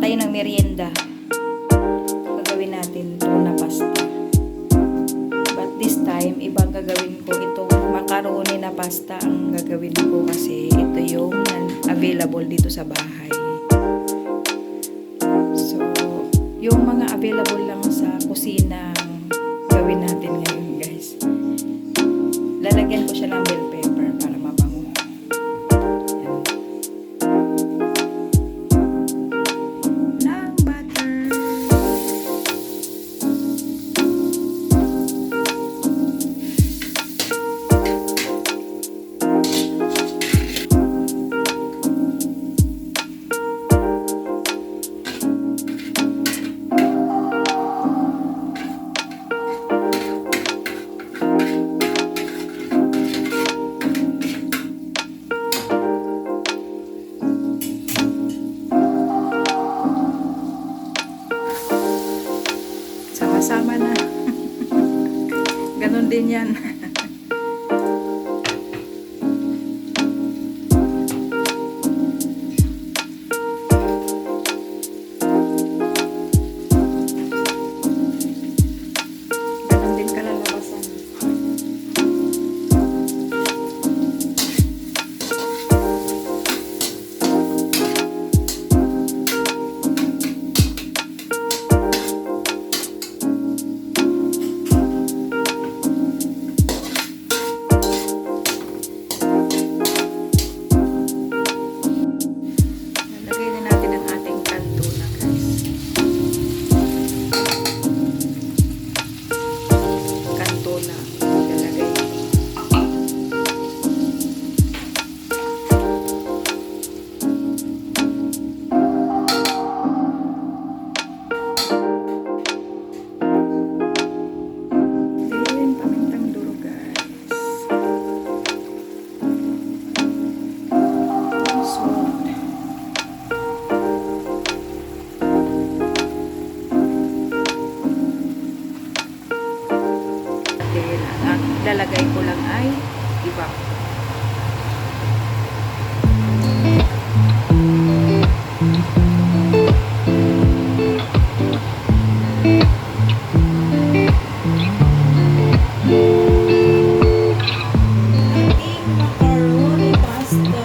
tayo ng merienda. Gagawin natin tuna pasta. But this time, ibang gagawin ko. Itong macaroni na pasta ang gagawin ko kasi ito yung available dito sa bahay. So, yung mga available lang sa kusina gawin natin ngayon, guys. Lalagyan ko siya ng bell pepper para mabango. Yan. Ng butter. Sama-sama na. Ganon din yan. Ganon din kalalabasan. Ang lalagay ko lang ay iba. Ating macaroni pasta.